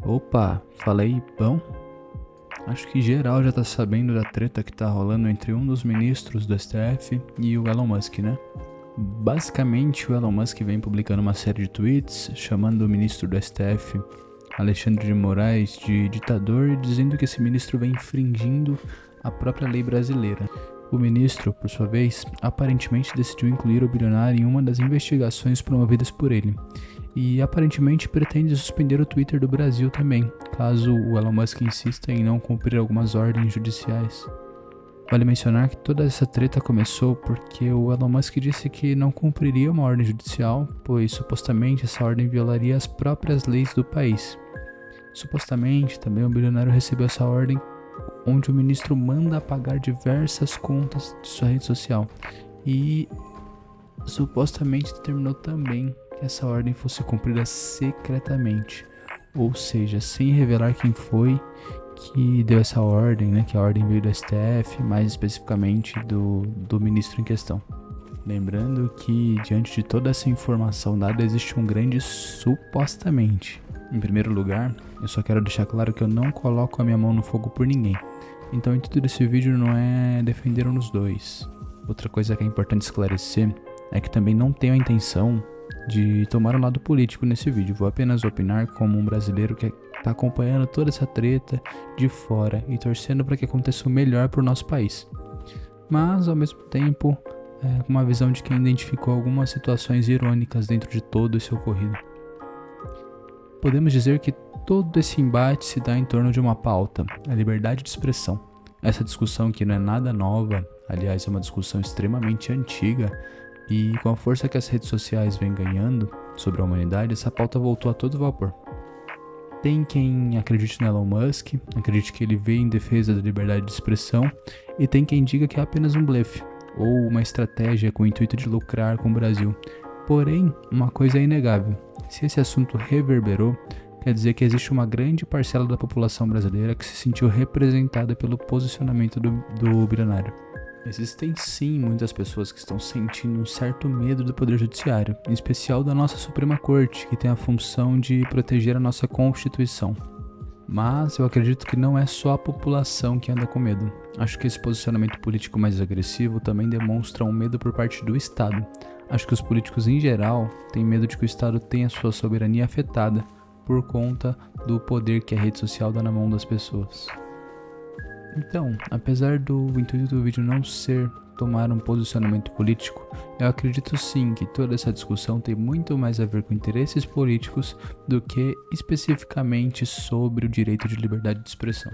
Opa, falei, bom? Acho que geral já tá sabendo da treta que tá rolando entre um dos ministros do STF e o Elon Musk, né? Basicamente, o Elon Musk vem publicando uma série de tweets chamando o ministro do STF, Alexandre de Moraes, de ditador e dizendo que esse ministro vem infringindo a própria lei brasileira. O ministro, por sua vez, aparentemente decidiu incluir o bilionário em uma das investigações promovidas por ele. E aparentemente pretende suspender o Twitter do Brasil também, caso o Elon Musk insista em não cumprir algumas ordens judiciais. Vale mencionar que toda essa treta começou porque o Elon Musk disse que não cumpriria uma ordem judicial, pois supostamente essa ordem violaria as próprias leis do país. Supostamente também o bilionário recebeu essa ordem onde o ministro manda apagar diversas contas de sua rede social e supostamente determinou também que essa ordem fosse cumprida secretamente, ou seja, sem revelar quem foi que deu essa ordem, né? Que a ordem veio do STF, mais especificamente do ministro em questão. Lembrando que diante de toda essa informação dada existe um grande supostamente. Em primeiro lugar, eu só quero deixar claro que eu não coloco a minha mão no fogo por ninguém. Então, o intuito desse vídeo não é defender um dos dois. Outra coisa que é importante esclarecer é que também não tenho a intenção de tomar um lado político nesse vídeo. Vou apenas opinar como um brasileiro que está acompanhando toda essa treta de fora e torcendo para que aconteça o melhor para o nosso país. Mas, ao mesmo tempo, com uma visão de quem identificou algumas situações irônicas dentro de todo esse ocorrido. Podemos dizer que todo esse embate se dá em torno de uma pauta, a liberdade de expressão. Essa discussão que não é nada nova, aliás, é uma discussão extremamente antiga, e com a força que as redes sociais vêm ganhando sobre a humanidade, essa pauta voltou a todo vapor. Tem quem acredite no Elon Musk, acredite que ele veio em defesa da liberdade de expressão, e tem quem diga que é apenas um blefe, ou uma estratégia com o intuito de lucrar com o Brasil. Porém, uma coisa é inegável: se esse assunto reverberou, quer dizer que existe uma grande parcela da população brasileira que se sentiu representada pelo posicionamento do bilionário. Existem sim muitas pessoas que estão sentindo um certo medo do Poder Judiciário, em especial da nossa Suprema Corte, que tem a função de proteger a nossa Constituição. Mas eu acredito que não é só a população que anda com medo. Acho que esse posicionamento político mais agressivo também demonstra um medo por parte do Estado. Acho que os políticos em geral têm medo de que o Estado tenha sua soberania afetada por conta do poder que a rede social dá na mão das pessoas. Então, apesar do intuito do vídeo não ser tomar um posicionamento político, eu acredito sim que toda essa discussão tem muito mais a ver com interesses políticos do que especificamente sobre o direito de liberdade de expressão.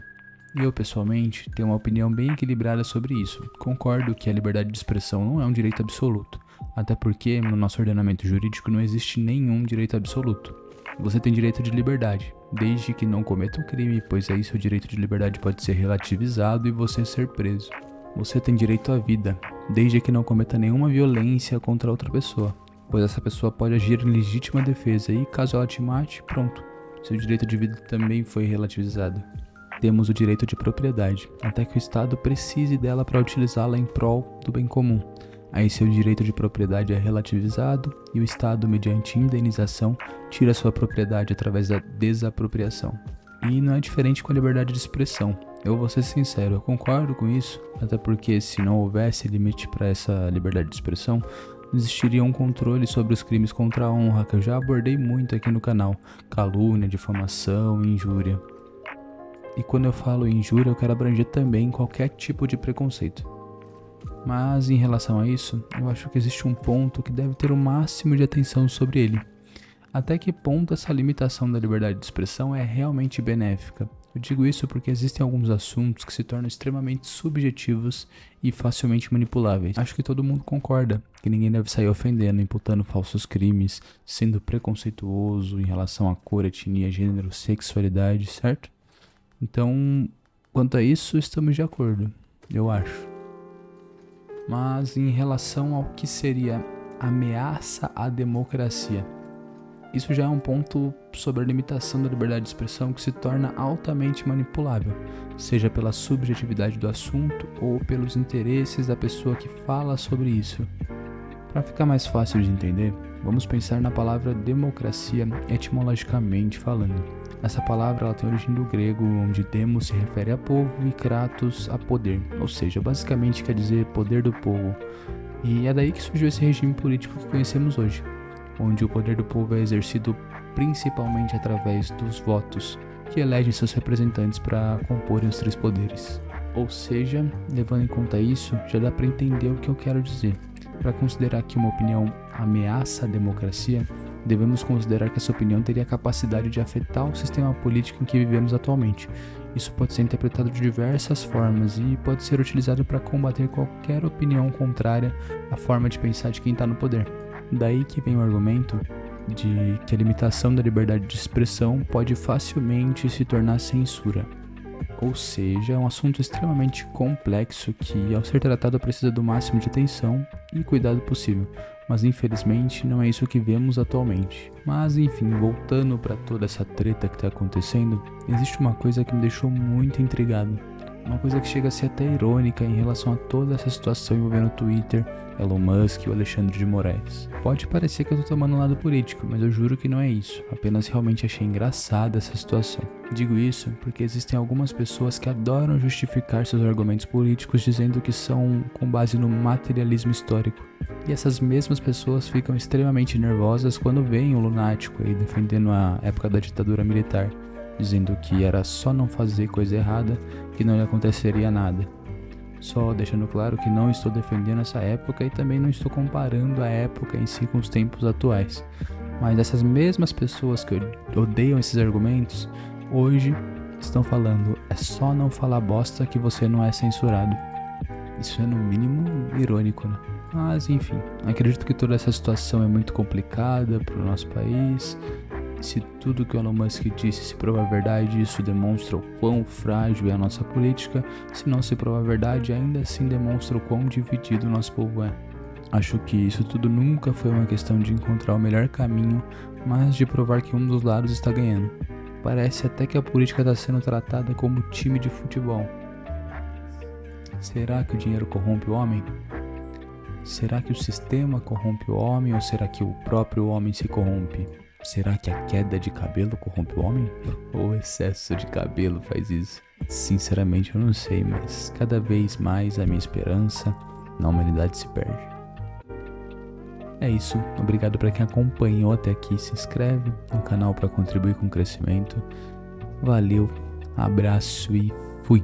E eu, pessoalmente, tenho uma opinião bem equilibrada sobre isso. Concordo que a liberdade de expressão não é um direito absoluto, até porque no nosso ordenamento jurídico não existe nenhum direito absoluto. Você tem direito de liberdade, desde que não cometa um crime, pois aí seu direito de liberdade pode ser relativizado e você ser preso. Você tem direito à vida, desde que não cometa nenhuma violência contra outra pessoa, pois essa pessoa pode agir em legítima defesa e, caso ela te mate, pronto, seu direito de vida também foi relativizado. Temos o direito de propriedade, até que o Estado precise dela para utilizá-la em prol do bem comum. Aí seu direito de propriedade é relativizado e o Estado, mediante indenização, tira sua propriedade através da desapropriação. E não é diferente com a liberdade de expressão. Eu vou ser sincero, eu concordo com isso, até porque se não houvesse limite para essa liberdade de expressão, não existiria um controle sobre os crimes contra a honra, que eu já abordei muito aqui no canal: calúnia, difamação, injúria. E quando eu falo injúria, eu quero abranger também qualquer tipo de preconceito. Mas em relação a isso, eu acho que existe um ponto que deve ter o máximo de atenção sobre ele. Até que ponto essa limitação da liberdade de expressão é realmente benéfica? Eu digo isso porque existem alguns assuntos que se tornam extremamente subjetivos e facilmente manipuláveis. Acho que todo mundo concorda que ninguém deve sair ofendendo, imputando falsos crimes, sendo preconceituoso em relação à cor, etnia, gênero, sexualidade, certo? Então, quanto a isso, estamos de acordo, eu acho. Mas em relação ao que seria ameaça à democracia, isso já é um ponto sobre a limitação da liberdade de expressão que se torna altamente manipulável, seja pela subjetividade do assunto ou pelos interesses da pessoa que fala sobre isso. Para ficar mais fácil de entender, vamos pensar na palavra democracia etimologicamente falando. Essa palavra ela tem origem do grego, onde demos se refere a povo e kratos a poder, ou seja, basicamente quer dizer poder do povo. E é daí que surgiu esse regime político que conhecemos hoje, onde o poder do povo é exercido principalmente através dos votos, que elegem seus representantes para comporem os três poderes. Ou seja, levando em conta isso, já dá para entender o que eu quero dizer. Para considerar que uma opinião ameaça a democracia, devemos considerar que essa opinião teria a capacidade de afetar o sistema político em que vivemos atualmente. Isso pode ser interpretado de diversas formas e pode ser utilizado para combater qualquer opinião contrária à forma de pensar de quem está no poder. Daí que vem o argumento de que a limitação da liberdade de expressão pode facilmente se tornar censura. Ou seja, é um assunto extremamente complexo que, ao ser tratado, precisa do máximo de atenção e cuidado possível, mas infelizmente não é isso que vemos atualmente. Mas enfim, voltando para toda essa treta que está acontecendo, existe uma coisa que me deixou muito intrigado. Uma coisa que chega a ser até irônica em relação a toda essa situação envolvendo o Twitter, Elon Musk e o Alexandre de Moraes. Pode parecer que eu tô tomando um lado político, mas eu juro que não é isso. Apenas realmente achei engraçada essa situação. Digo isso porque existem algumas pessoas que adoram justificar seus argumentos políticos dizendo que são com base no materialismo histórico. E essas mesmas pessoas ficam extremamente nervosas quando veem um lunático aí defendendo a época da ditadura militar, dizendo que era só não fazer coisa errada que não lhe aconteceria nada. Só deixando claro que não estou defendendo essa época e também não estou comparando a época em si com os tempos atuais. Mas essas mesmas pessoas que odeiam esses argumentos, hoje estão falando, é só não falar bosta que você não é censurado. Isso é no mínimo irônico, né? Mas enfim, acredito que toda essa situação é muito complicada para o nosso país. Se tudo que o Elon Musk disse se provar verdade, isso demonstra o quão frágil é a nossa política. Se não se provar verdade, ainda assim demonstra o quão dividido o nosso povo é. Acho que isso tudo nunca foi uma questão de encontrar o melhor caminho, mas de provar que um dos lados está ganhando. Parece até que a política está sendo tratada como time de futebol. Será que o dinheiro corrompe o homem? Será que o sistema corrompe o homem ou será que o próprio homem se corrompe? Será que a queda de cabelo corrompe o homem? Ou o excesso de cabelo faz isso? Sinceramente eu não sei, mas cada vez mais a minha esperança na humanidade se perde. É isso, obrigado para quem acompanhou até aqui, se inscreve no canal para contribuir com o crescimento. Valeu, abraço e fui!